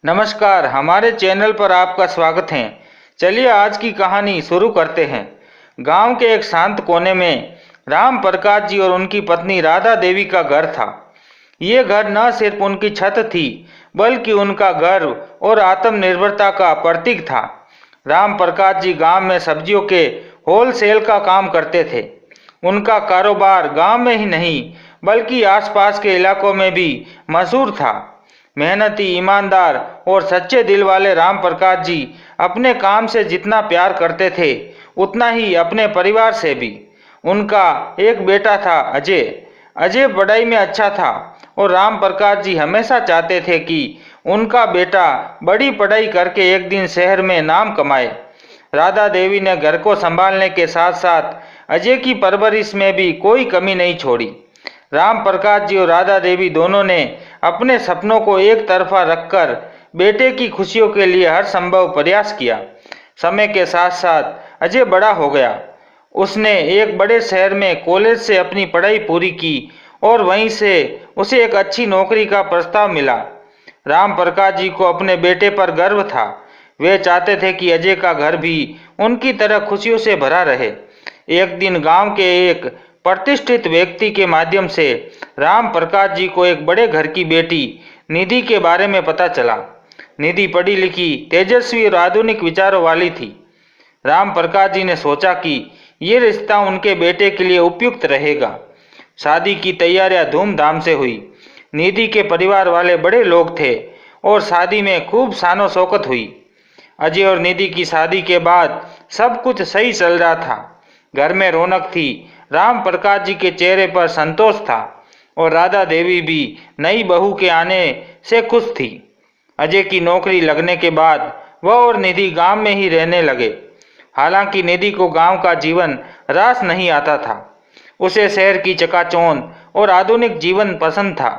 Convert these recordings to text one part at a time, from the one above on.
नमस्कार, हमारे चैनल पर आपका स्वागत है। चलिए आज की कहानी शुरू करते हैं। गांव के एक शांत कोने में राम प्रकाश जी और उनकी पत्नी राधा देवी का घर था। ये घर न सिर्फ उनकी छत थी, बल्कि उनका गर्व और आत्मनिर्भरता का प्रतीक था। राम प्रकाश जी गांव में सब्जियों के होलसेल का काम करते थे। उनका कारोबार गांव में ही नहीं, बल्कि आसपास के इलाकों में भी मशहूर था। मेहनती, ईमानदार और सच्चे दिल वाले राम प्रकाश जी अपने काम से जितना प्यार करते थे, उतना ही अपने परिवार से भी। उनका एक बेटा था, अजय। अजय पढ़ाई में अच्छा था और राम प्रकाश जी हमेशा चाहते थे कि उनका बेटा बड़ी पढ़ाई करके एक दिन शहर में नाम कमाए। राधा देवी ने घर को संभालने के साथ साथ अजय की परवरिश में भी कोई कमी नहीं छोड़ी। राम प्रकाश जी और राधा देवी दोनों ने अपने सपनों को एक तरफा रखकर बेटे की खुशियों के लिए हर संभव प्रयास किया। समय के साथ साथ अजय बड़ा हो गया। उसने एक बड़े शहर में कॉलेज से अपनी पढ़ाई पूरी की और वहीं से उसे एक अच्छी नौकरी का प्रस्ताव मिला। राम प्रकाश जी को अपने बेटे पर गर्व था। वे चाहते थे कि अजय का घर भी उनकी तरह खुशियों से भरा रहे। एक दिन गांव के एक प्रतिष्ठित व्यक्ति के माध्यम से राम प्रकाश जी को एक बड़े घर की बेटी निधि के बारे में पता चला। निधि पढ़ी लिखी, तेजस्वी और आधुनिक विचारों वाली थी। राम प्रकाश जी ने सोचा कि ये रिश्ता उनके बेटे के लिए उपयुक्त रहेगा। शादी की तैयारियां धूमधाम से हुई। निधि के परिवार वाले बड़े लोग थे और शादी में खूब शानो शौकत हुई। अजय और निधि की शादी के बाद सब कुछ सही चल रहा था। घर में रौनक थी। राम प्रकाश जी के चेहरे पर संतोष था और राधा देवी भी नई बहू के आने से खुश थी। अजय की नौकरी लगने के बाद वह और निधि गांव में ही रहने लगे। हालांकि निधि को गांव का जीवन रास नहीं आता था। उसे शहर की चकाचौंध और आधुनिक जीवन पसंद था।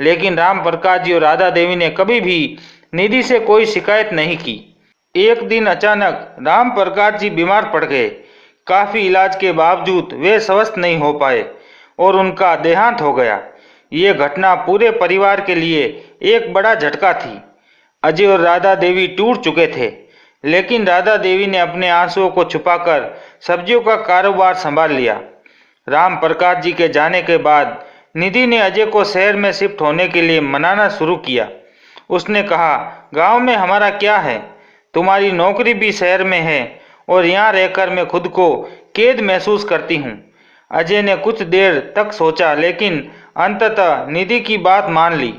लेकिन राम प्रकाश जी और राधा देवी ने कभी भी निधि से कोई शिकायत नहीं की। एक दिन अचानक राम प्रकाश जी बीमार पड़ गए। काफी इलाज के बावजूद वे स्वस्थ नहीं हो पाए और उनका देहांत हो गया। ये घटना पूरे परिवार के लिए एक बड़ा झटका थी। अजय और राधा देवी टूट चुके थे, लेकिन राधा देवी ने अपने आंसुओं को छुपाकर सब्जियों का कारोबार संभाल लिया। राम प्रकाश जी के जाने के बाद निधि ने अजय को शहर में शिफ्ट होने के लिए मनाना शुरू किया। उसने कहा, गांव में हमारा क्या है, तुम्हारी नौकरी भी शहर में है और यहाँ रहकर मैं खुद को कैद महसूस करती हूँ। अजय ने कुछ देर तक सोचा, लेकिन अंततः निधि की बात मान ली।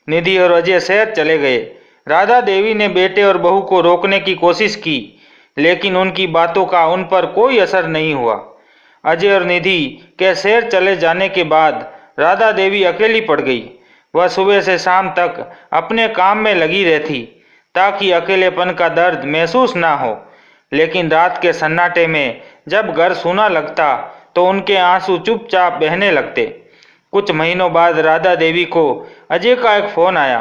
निधि और अजय शहर चले गए। राधा देवी ने बेटे और बहू को रोकने की कोशिश की, लेकिन उनकी बातों का उन पर कोई असर नहीं हुआ। अजय और निधि के शहर चले जाने के बाद राधा देवी अकेली पड़ गई। वह सुबह से शाम तक अपने काम में लगी रहती, ताकि अकेलेपन का दर्द महसूस ना हो। लेकिन रात के सन्नाटे में जब घर सूना लगता, तो उनके आंसू चुपचाप बहने लगते। कुछ महीनों बाद राधा देवी को अजय का एक फ़ोन आया।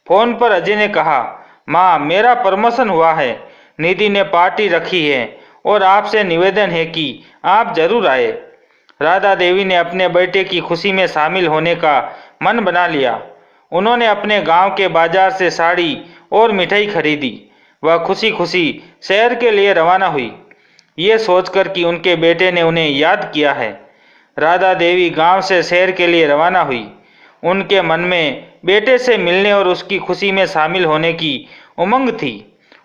फ़ोन पर अजय ने कहा, माँ, मेरा प्रमोशन हुआ है। निधि ने पार्टी रखी है और आपसे निवेदन है कि आप जरूर आए। राधा देवी ने अपने बेटे की खुशी में शामिल होने का मन बना लिया। उन्होंने अपने गांव के बाजार से साड़ी और मिठाई खरीदी। वह खुशी खुशी शहर के लिए रवाना हुई, ये सोचकर कि उनके बेटे ने उन्हें याद किया है। राधा देवी गांव से शहर के लिए रवाना हुई। उनके मन में बेटे से मिलने और उसकी खुशी में शामिल होने की उमंग थी।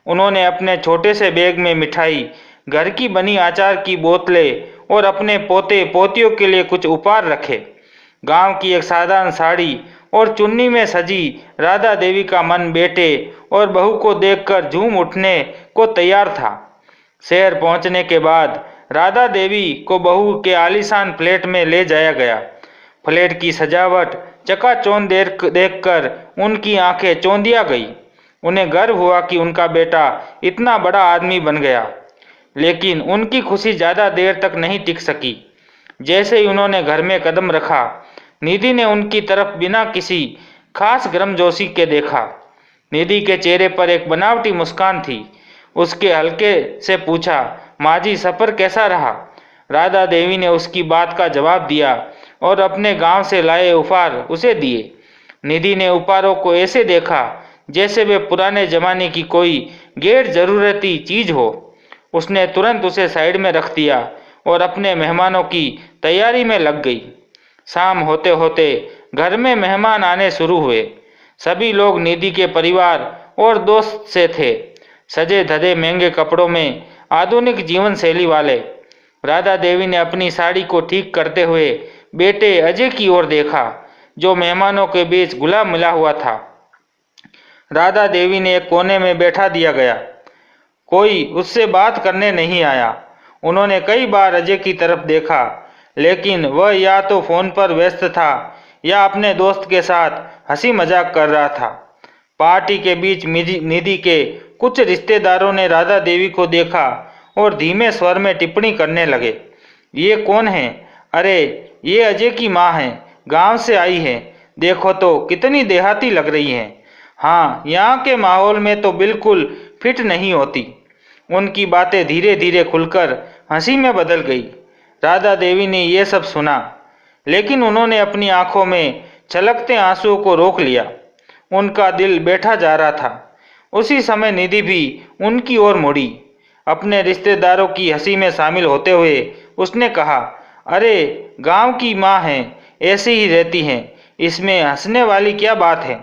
उन्होंने अपने छोटे से बैग में मिठाई, घर की बनी अचार की बोतलें और अपने पोते पोतियों के लिए कुछ उपहार रखे। गांव की एक साधारण साड़ी और चुन्नी में सजी राधा देवी का मन बेटे और बहू को देखकर झूम उठने को तैयार था। शहर पहुंचने के बाद राधा देवी को बहू के आलीशान फ्लैट में ले जाया गया। फ्लैट की सजावट चकाचौंध देखकर उनकी आंखें चौंधिया गई। उन्हें गर्व हुआ कि उनका बेटा इतना बड़ा आदमी बन गया। लेकिन उनकी खुशी ज़्यादा देर तक नहीं टिक सकी। जैसे ही उन्होंने घर में कदम रखा, निधि ने उनकी तरफ बिना किसी खास गर्मजोशी के देखा। निधि के चेहरे पर एक बनावटी मुस्कान थी। उसके हल्के से पूछा, माँ जी, सफ़र कैसा रहा? राधा देवी ने उसकी बात का जवाब दिया और अपने गांव से लाए उपहार उसे दिए। निधि ने उपहारों को ऐसे देखा जैसे वे पुराने जमाने की कोई गैर जरूरती चीज हो। उसने तुरंत उसे साइड में रख दिया और अपने मेहमानों की तैयारी में लग गई। शाम होते होते घर में मेहमान आने शुरू हुए। सभी लोग निधि के परिवार और दोस्त से थे, सजे धजे महंगे कपड़ों में, आधुनिक जीवन शैली वाले। राधा देवी ने अपनी साड़ी को ठीक करते हुए बेटे अजय की ओर देखा, जो मेहमानों के बीच घुला मिला हुआ था। राधा देवी ने एक कोने में बैठा दिया गया। कोई उससे बात करने नहीं आया। उन्होंने कई बार अजय की तरफ देखा, लेकिन वह या तो फोन पर व्यस्त था या अपने दोस्त के साथ हंसी मजाक कर रहा था। पार्टी के बीच निधि के कुछ रिश्तेदारों ने राधा देवी को देखा और धीमे स्वर में टिप्पणी करने लगे। ये कौन है? अरे ये अजय की माँ है, गांव से आई है। देखो तो कितनी देहाती लग रही है। हाँ, यहाँ के माहौल में तो बिल्कुल फिट नहीं होती। उनकी बातें धीरे धीरे खुलकर हंसी में बदल गई। राधा देवी ने यह सब सुना, लेकिन उन्होंने अपनी आंखों में छलकते आंसुओं को रोक लिया। उनका दिल बैठा जा रहा था। उसी समय निधि भी उनकी ओर मुड़ी। अपने रिश्तेदारों की हंसी में शामिल होते हुए उसने कहा, अरे गांव की माँ हैं, ऐसे ही रहती हैं, इसमें हंसने वाली क्या बात है।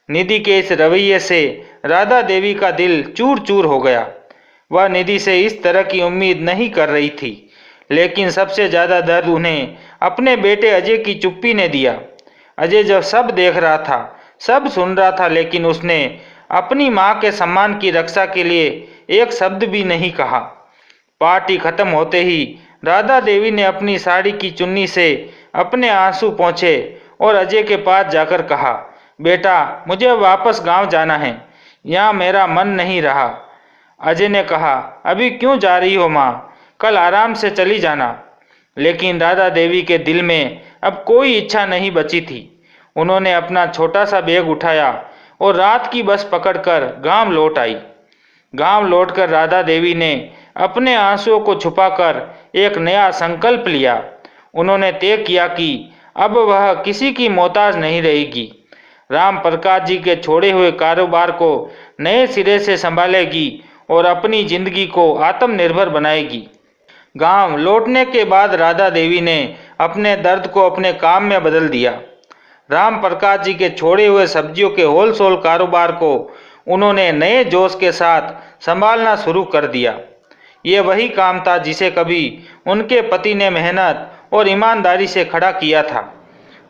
निधि के इस रवैये से राधा देवी का दिल चूर चूर हो गया। वह निधि से इस तरह की उम्मीद नहीं कर रही थी, लेकिन सबसे ज़्यादा दर्द उन्हें अपने बेटे अजय की चुप्पी ने दिया। अजय जब सब देख रहा था, सब सुन रहा था, लेकिन उसने अपनी माँ के सम्मान की रक्षा के लिए एक शब्द भी नहीं कहा। पार्टी खत्म होते ही राधा देवी ने अपनी साड़ी की चुन्नी से अपने आंसू पोंछे और अजय के पास जाकर कहा, बेटा मुझे वापस गांव जाना है, यहाँ मेरा मन नहीं रहा। अजय ने कहा, अभी क्यों जा रही हो माँ, कल आराम से चली जाना। लेकिन राधा देवी के दिल में अब कोई इच्छा नहीं बची थी। उन्होंने अपना छोटा सा बैग उठाया और रात की बस पकड़कर गांव लौट आई। गांव लौटकर राधा देवी ने अपने आंसुओं को छुपाकर एक नया संकल्प लिया। उन्होंने तय किया कि अब वह किसी की मोहताज नहीं रहेगी। राम प्रकाश जी के छोड़े हुए कारोबार को नए सिरे से संभालेगी और अपनी जिंदगी को आत्मनिर्भर बनाएगी। गांव लौटने के बाद राधा देवी ने अपने दर्द को अपने काम में बदल दिया। राम प्रकाश जी के छोड़े हुए सब्जियों के होलसेल कारोबार को उन्होंने नए जोश के साथ संभालना शुरू कर दिया। ये वही काम था जिसे कभी उनके पति ने मेहनत और ईमानदारी से खड़ा किया था।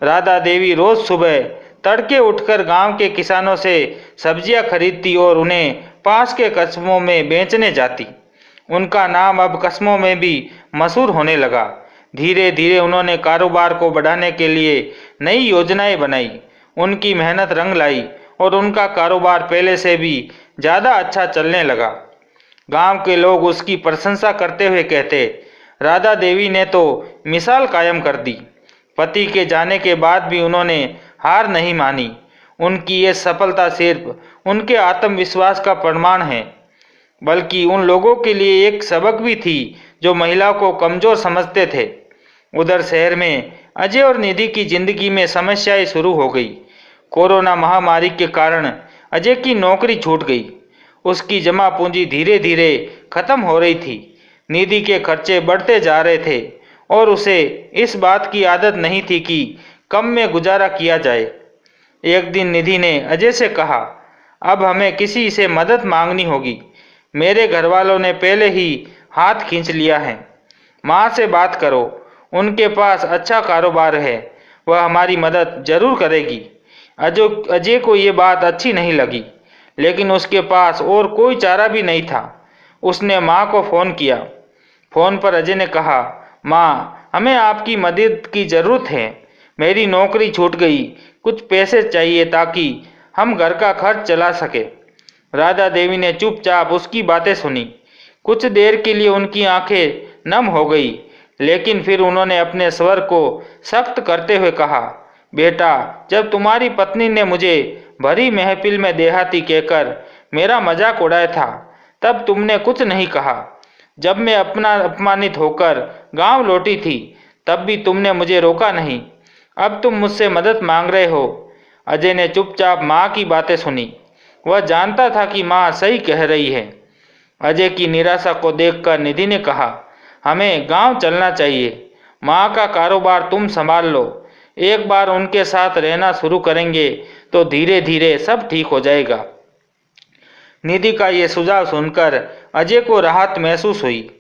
राधा देवी रोज सुबह तड़के उठकर गांव के किसानों से सब्जियां खरीदती और उन्हें पास के कस्बों में बेचने जाती। उनका नाम अब कस्बों में भी मशहूर होने लगा। धीरे धीरे उन्होंने कारोबार को बढ़ाने के लिए नई योजनाएं बनाई। उनकी मेहनत रंग लाई और उनका कारोबार पहले से भी ज़्यादा अच्छा चलने लगा। गांव के लोग उसकी प्रशंसा करते हुए कहते, राधा देवी ने तो मिसाल कायम कर दी। पति के जाने के बाद भी उन्होंने हार नहीं मानी। उनकी ये सफलता सिर्फ उनके आत्मविश्वास का प्रमाण है, बल्कि उन लोगों के लिए एक सबक भी थी जो महिलाओं को कमज़ोर समझते थे। उधर शहर में अजय और निधि की जिंदगी में समस्याएं शुरू हो गई। कोरोना महामारी के कारण अजय की नौकरी छूट गई। उसकी जमा पूंजी धीरे धीरे खत्म हो रही थी। निधि के खर्चे बढ़ते जा रहे थे और उसे इस बात की आदत नहीं थी कि कम में गुजारा किया जाए। एक दिन निधि ने अजय से कहा, अब हमें किसी से मदद मांगनी होगी। मेरे घर वालों ने पहले ही हाथ खींच लिया है। माँ से बात करो, उनके पास अच्छा कारोबार है, वह हमारी मदद जरूर करेगी। अजय को ये बात अच्छी नहीं लगी, लेकिन उसके पास और कोई चारा भी नहीं था। उसने माँ को फ़ोन किया। फ़ोन पर अजय ने कहा, माँ हमें आपकी मदद की ज़रूरत है। मेरी नौकरी छूट गई, कुछ पैसे चाहिए ताकि हम घर का खर्च चला सके। राधा देवी ने चुपचाप उसकी बातें सुनी। कुछ देर के लिए उनकी आंखें नम हो गई, लेकिन फिर उन्होंने अपने स्वर को सख्त करते हुए कहा, बेटा जब तुम्हारी पत्नी ने मुझे भरी महफिल में देहाती कहकर मेरा मजाक उड़ाया था, तब तुमने कुछ नहीं कहा। जब मैं अपमानित होकर गांव लौटी थी, तब भी तुमने मुझे रोका नहीं। अब तुम मुझसे मदद मांग रहे हो। अजय ने चुपचाप माँ की बातें सुनी। वह जानता था कि माँ सही कह रही है। अजय की निराशा को देखकर निधि ने कहा, हमें गांव चलना चाहिए। माँ का कारोबार तुम संभाल लो। एक बार उनके साथ रहना शुरू करेंगे तो धीरे धीरे सब ठीक हो जाएगा। निधि का ये सुझाव सुनकर अजय को राहत महसूस हुई।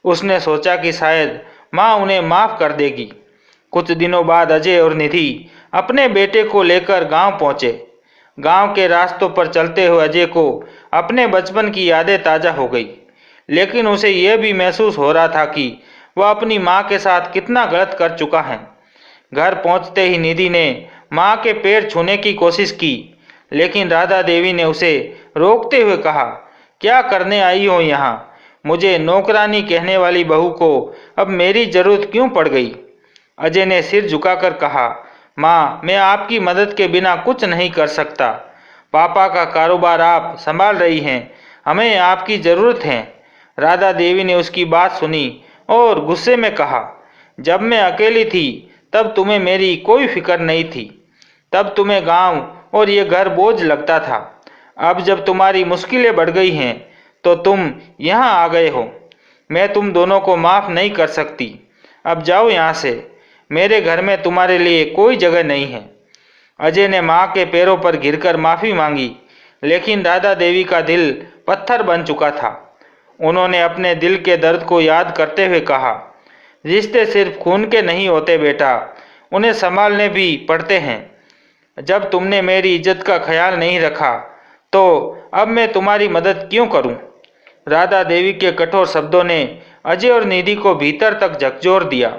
उसने सोचा कि शायद माँ उन्हें माफ कर देगी। कुछ दिनों बाद अजय और निधि अपने बेटे को लेकर गांव पहुंचे। गांव के रास्तों पर चलते हुए अजय को अपने बचपन की यादें ताज़ा हो गई, लेकिन उसे यह भी महसूस हो रहा था कि वह अपनी माँ के साथ कितना गलत कर चुका है। घर पहुंचते ही निधि ने माँ के पैर छूने की कोशिश की, लेकिन राधा देवी ने उसे रोकते हुए कहा, क्या करने आई हो यहाँ? मुझे नौकरानी कहने वाली बहू को अब मेरी जरूरत क्यों पड़ गई? अजय ने सिर झुकाकर कहा, माँ, मैं आपकी मदद के बिना कुछ नहीं कर सकता। पापा का कारोबार आप संभाल रही हैं, हमें आपकी ज़रूरत है। राधा देवी ने उसकी बात सुनी और गुस्से में कहा, जब मैं अकेली थी तब तुम्हें मेरी कोई फिक्र नहीं थी। तब तुम्हें गांव और ये घर बोझ लगता था। अब जब तुम्हारी मुश्किलें बढ़ गई हैं तो तुम यहाँ आ गए हो। मैं तुम दोनों को माफ़ नहीं कर सकती। अब जाओ यहाँ से। मेरे घर में तुम्हारे लिए कोई जगह नहीं है। अजय ने माँ के पैरों पर गिरकर माफ़ी मांगी, लेकिन राधा देवी का दिल पत्थर बन चुका था। उन्होंने अपने दिल के दर्द को याद करते हुए कहा, रिश्ते सिर्फ खून के नहीं होते बेटा, उन्हें संभालने भी पड़ते हैं। जब तुमने मेरी इज्जत का ख्याल नहीं रखा तो अब मैं तुम्हारी मदद क्यों करूं? राधा देवी के कठोर शब्दों ने अजय और निधि को भीतर तक झकझोर दिया।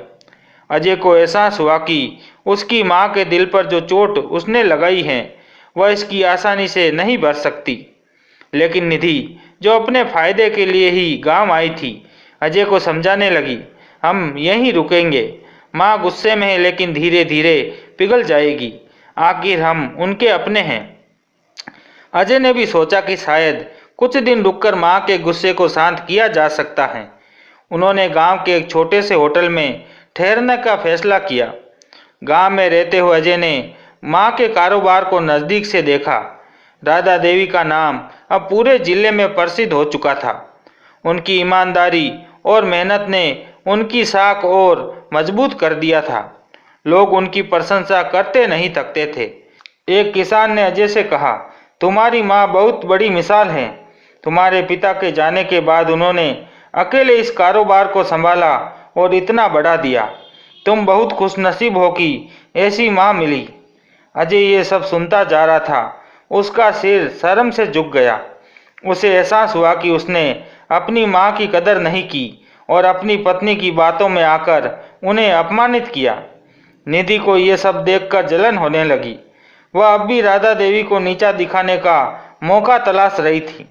अजय को एहसास हुआ कि उसकी माँ के दिल पर जो चोट उसने लगाई है वह इसकी आसानी से नहीं भर सकती। लेकिन निधि, जो अपने फायदे के लिए ही गांव आई थी, अजय को समझाने लगी, हम यहीं रुकेंगे। माँ गुस्से में है, लेकिन धीरे धीरे पिघल जाएगी। आखिर हम उनके अपने हैं। अजय ने भी सोचा कि शायद कुछ दिन रुककर माँ के गुस्से को शांत किया जा सकता है। उन्होंने गांव के एक छोटे से होटल में ठहरने का फैसला किया। गांव में रहते हुए अजय ने माँ के कारोबार को नज़दीक से देखा। राधा देवी का नाम अब पूरे जिले में प्रसिद्ध हो चुका था। उनकी ईमानदारी और मेहनत ने उनकी साख और मजबूत कर दिया था। लोग उनकी प्रशंसा करते नहीं थकते थे। एक किसान ने अजय से कहा, तुम्हारी माँ बहुत बड़ी मिसाल है। तुम्हारे पिता के जाने के बाद उन्होंने अकेले इस कारोबार को संभाला और इतना बढ़ा दिया। तुम बहुत खुशनसीब हो कि ऐसी माँ मिली। अजय ये सब सुनता जा रहा था। उसका सिर शर्म से झुक गया। उसे एहसास हुआ कि उसने अपनी माँ की कदर नहीं की और अपनी पत्नी की बातों में आकर उन्हें अपमानित किया। निधि को ये सब देखकर जलन होने लगी। वह अब भी राधा देवी को नीचा दिखाने का मौका तलाश रही थी।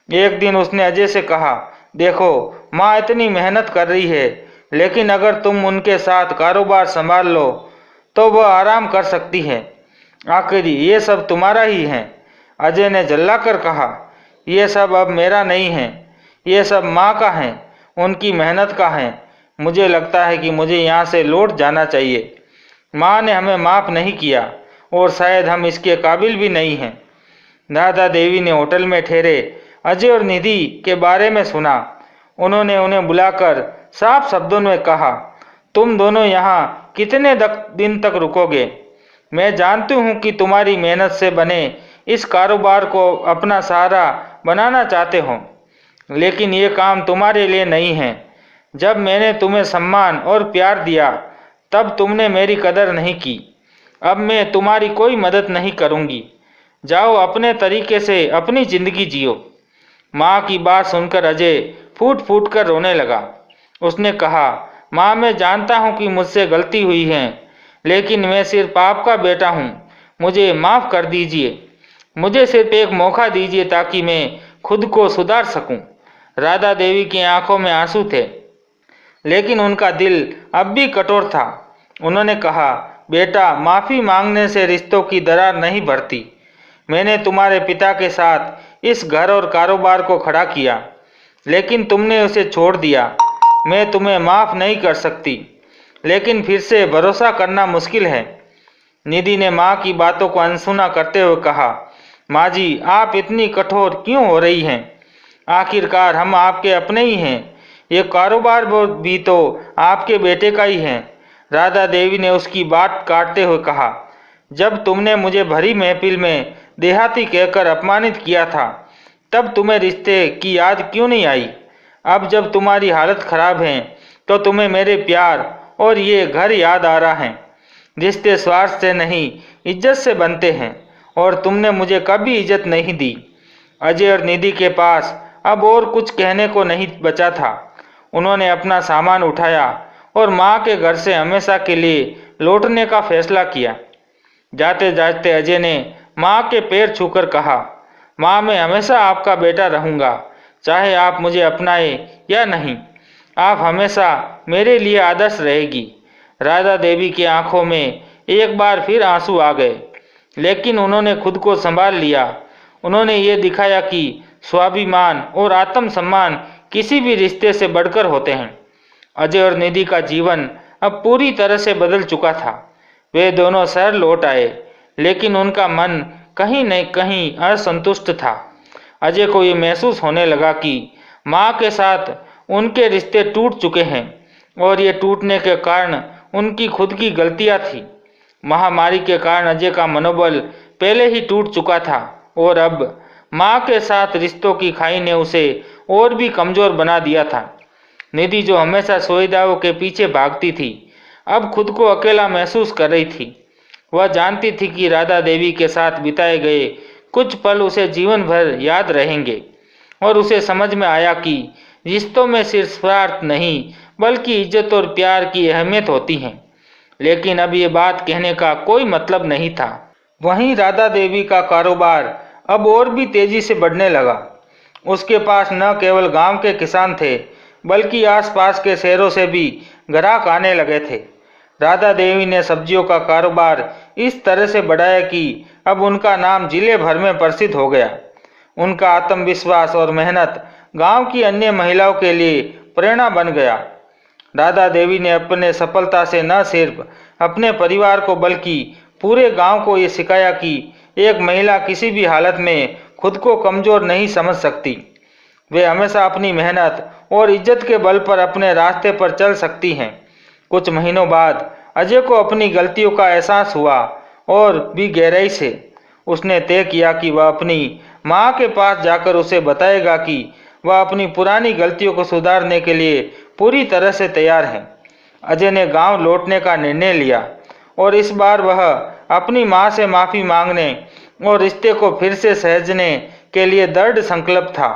एक दिन उसने अजय से कहा, देखो, माँ इतनी मेहनत कर रही है, लेकिन अगर तुम उनके साथ कारोबार संभाल लो तो वह आराम कर सकती है। आखिर ये सब तुम्हारा ही है। अजय ने झल्लाकर कहा, यह सब अब मेरा नहीं है, ये सब माँ का है, उनकी मेहनत का है। मुझे लगता है कि मुझे यहाँ से लौट जाना चाहिए। माँ ने हमें माफ़ नहीं किया और शायद हम इसके काबिल भी नहीं हैं। राधा देवी ने होटल में ठहरे अजय और निधि के बारे में सुना। उन्होंने उन्हें बुलाकर साफ शब्दों में कहा, तुम दोनों यहाँ कितने दिन तक रुकोगे? मैं जानती हूँ कि तुम्हारी मेहनत से बने इस कारोबार को अपना सहारा बनाना चाहते हो, लेकिन ये काम तुम्हारे लिए नहीं है। जब मैंने तुम्हें सम्मान और प्यार दिया तब तुमने मेरी कदर नहीं की। अब मैं तुम्हारी कोई मदद नहीं करूँगी। जाओ, अपने तरीके से अपनी ज़िंदगी जियो। माँ की बात सुनकर अजय फूट फूट कर रोने लगा। उसने कहा, माँ, मैं जानता हूँ कि मुझसे गलती हुई है, लेकिन मैं सिर्फ आपका बेटा हूँ। मुझे माफ़ कर दीजिए। मुझे सिर्फ एक मौका दीजिए ताकि मैं खुद को सुधार सकूं। राधा देवी की आंखों में आंसू थे, लेकिन उनका दिल अब भी कठोर था। उन्होंने कहा, बेटा, माफ़ी मांगने से रिश्तों की दरार नहीं बढ़ती। मैंने तुम्हारे पिता के साथ इस घर और कारोबार को खड़ा किया, लेकिन तुमने उसे छोड़ दिया। मैं तुम्हें माफ़ नहीं कर सकती, लेकिन फिर से भरोसा करना मुश्किल है। निधि ने माँ की बातों को अनसुना करते हुए कहा, माँ जी, आप इतनी कठोर क्यों हो रही हैं? आखिरकार हम आपके अपने ही हैं। ये कारोबार भी तो आपके बेटे का ही है। राधा देवी ने उसकी बात काटते हुए कहा, जब तुमने मुझे भरी महफिल में देहाती कहकर अपमानित किया था, तब तुम्हें रिश्ते की याद क्यों नहीं आई? अब जब तुम्हारी हालत खराब है तो तुम्हें मेरे प्यार और ये घर याद आ रहा है। रिश्ते स्वार्थ से नहीं, इज्जत से बनते हैं, और तुमने मुझे कभी इज्जत नहीं दी। अजय और निधि के पास अब और कुछ कहने को नहीं बचा था। उन्होंने अपना सामान उठाया और माँ के घर से हमेशा के लिए लौटने का फैसला किया। जाते जाते अजय ने माँ के पैर छूकर कहा, माँ, मैं हमेशा आपका बेटा रहूँगा, चाहे आप मुझे अपनाए या नहीं। आप हमेशा मेरे लिए आदर्श रहेगी। राधा देवी की आंखों में एक बार फिर आंसू आ गए, लेकिन उन्होंने खुद को संभाल लिया। उन्होंने ये दिखाया कि स्वाभिमान और आत्मसम्मान किसी भी रिश्ते से बढ़कर होते हैं। अजय और निधि का जीवन अब पूरी तरह से बदल चुका था। वे दोनों शहर लौट आए, लेकिन उनका मन कहीं न कहीं असंतुष्ट था। अजय को ये महसूस होने लगा कि माँ के साथ उनके रिश्ते टूट चुके हैं, और ये टूटने के कारण उनकी खुद की गलतियाँ थी। महामारी के कारण अजय का मनोबल पहले ही टूट चुका था, और अब माँ के साथ रिश्तों की खाई ने उसे और भी कमज़ोर बना दिया था। निधि, जो हमेशा सुविधाओं के पीछे भागती थी, अब खुद को अकेला महसूस कर रही थी। वह जानती थी कि राधा देवी के साथ बिताए गए कुछ पल उसे जीवन भर याद रहेंगे, और उसे समझ में आया कि रिश्तों में सिर्फ स्वार्थ नहीं, बल्कि इज्जत और प्यार की अहमियत होती है। लेकिन अब ये बात कहने का कोई मतलब नहीं था। वहीं राधा देवी का कारोबार अब और भी तेजी से बढ़ने लगा। उसके पास न केवल गांव के किसान थे, बल्कि आसपास के शहरों से भी ग्राहक आने लगे थे। राधा देवी ने सब्जियों का कारोबार इस तरह से बढ़ाया कि अब उनका नाम जिले भर में प्रसिद्ध हो गया। उनका आत्मविश्वास और मेहनत गांव की अन्य महिलाओं के लिए प्रेरणा बन गया। राधा देवी ने अपने सफलता से न सिर्फ अपने परिवार को बल्कि पूरे गांव को ये सिखाया कि एक महिला किसी भी हालत में खुद को कमज़ोर नहीं समझ सकती। वे हमेशा अपनी मेहनत और इज्जत के बल पर अपने रास्ते पर चल सकती हैं। कुछ महीनों बाद अजय को अपनी गलतियों का एहसास हुआ, और भी गहराई से। उसने तय किया कि वह अपनी माँ के पास जाकर उसे बताएगा कि वह अपनी पुरानी गलतियों को सुधारने के लिए पूरी तरह से तैयार है। अजय ने गांव लौटने का निर्णय लिया, और इस बार वह अपनी माँ से माफ़ी मांगने और रिश्ते को फिर से सहेजने के लिए दृढ़ संकल्प था।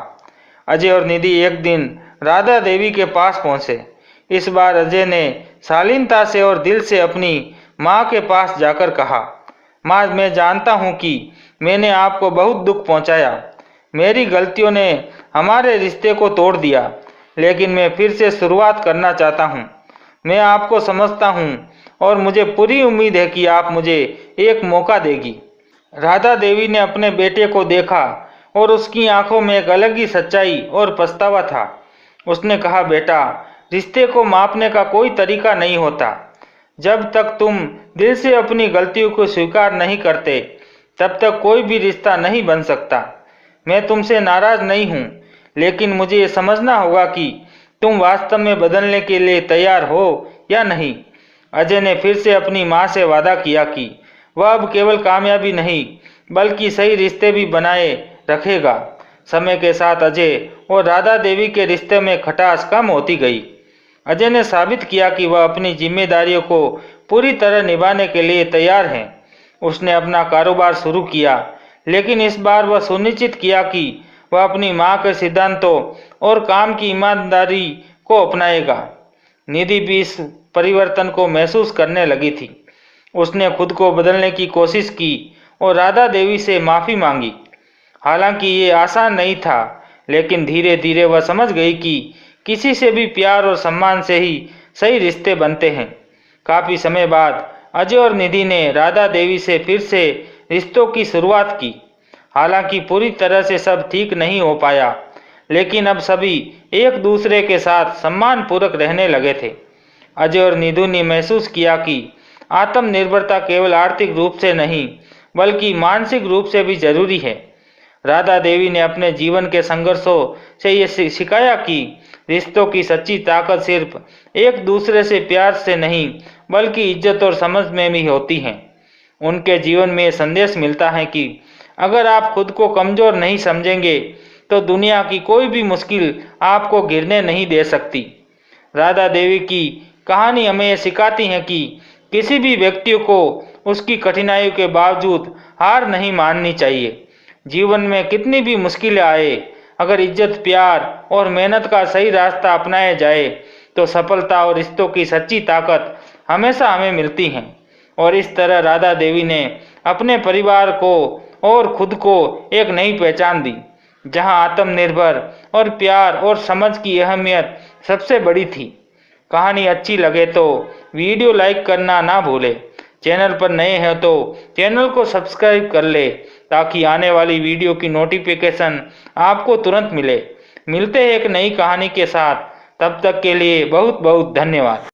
अजय और निधि एक दिन राधा देवी के पास पहुँचे। इस बार अजय ने शालीनता से और दिल से अपनी माँ के पास जाकर कहा, माँ, मैं जानता हूँ कि मैंने आपको बहुत दुख पहुँचाया। मेरी गलतियों ने हमारे रिश्ते को तोड़ दिया, लेकिन मैं फिर से शुरुआत करना चाहता हूँ। मैं आपको समझता हूँ, और मुझे पूरी उम्मीद है कि आप मुझे एक मौका देगी। राधा देवी ने अपने बेटे को देखा, और उसकी आंखों में एक अलग ही सच्चाई और पछतावा था। उसने कहा, बेटा, रिश्ते को मापने का कोई तरीका नहीं होता। जब तक तुम दिल से अपनी गलतियों को स्वीकार नहीं करते, तब तक कोई भी रिश्ता नहीं बन सकता। मैं तुमसे नाराज नहीं हूँ, लेकिन मुझे ये समझना होगा कि तुम वास्तव में बदलने के लिए तैयार हो या नहीं। अजय ने फिर से अपनी माँ से वादा किया कि वह अब केवल कामयाबी नहीं, बल्कि सही रिश्ते भी बनाए रखेगा। समय के साथ अजय और राधा देवी के रिश्ते में खटास कम होती गई। अजय ने साबित किया कि वह अपनी जिम्मेदारियों को पूरी तरह निभाने के लिए तैयार है। उसने अपना कारोबार शुरू किया, लेकिन इस बार वह सुनिश्चित किया कि वह अपनी माँ के सिद्धांतों और काम की ईमानदारी को अपनाएगा। निधि भी इस परिवर्तन को महसूस करने लगी थी। उसने खुद को बदलने की कोशिश की और राधा देवी से माफ़ी मांगी। हालांकि ये आसान नहीं था, लेकिन धीरे धीरे वह समझ गई कि किसी से भी प्यार और सम्मान से ही सही रिश्ते बनते हैं। काफ़ी समय बाद अजय और निधि ने राधा देवी से फिर से रिश्तों की शुरुआत की। हालांकि पूरी तरह से सब ठीक नहीं हो पाया, लेकिन अब सभी एक दूसरे के साथ सम्मानपूर्वक रहने लगे थे। अजय और निधि ने महसूस किया कि आत्मनिर्भरता केवल आर्थिक रूप से नहीं, बल्कि मानसिक रूप से भी जरूरी है। राधा देवी ने अपने जीवन के संघर्षों से ये सिखाया कि रिश्तों की सच्ची ताकत सिर्फ एक दूसरे से प्यार से नहीं बल्कि इज्जत और समझ में भी होती है। उनके जीवन में संदेश मिलता है कि अगर आप खुद को कमजोर नहीं समझेंगे तो दुनिया की कोई भी मुश्किल आपको गिरने नहीं दे सकती। राधा देवी की कहानी हमें यह सिखाती है कि किसी भी व्यक्ति को उसकी कठिनाइयों के बावजूद हार नहीं माननी चाहिए। जीवन में कितनी भी मुश्किलें आए, अगर इज्जत, प्यार और मेहनत का सही रास्ता अपनाया जाए तो सफलता और रिश्तों की सच्ची ताकत हमेशा हमें मिलती है। और इस तरह राधा देवी ने अपने परिवार को और खुद को एक नई पहचान दी, जहां आत्मनिर्भर और प्यार और समझ की अहमियत सबसे बड़ी थी। कहानी अच्छी लगे तो वीडियो लाइक करना ना भूले। चैनल पर नए हैं तो चैनल को सब्सक्राइब कर ले ताकि आने वाली वीडियो की नोटिफिकेशन आपको तुरंत मिले। मिलते हैं एक नई कहानी के साथ, तब तक के लिए बहुत बहुत धन्यवाद।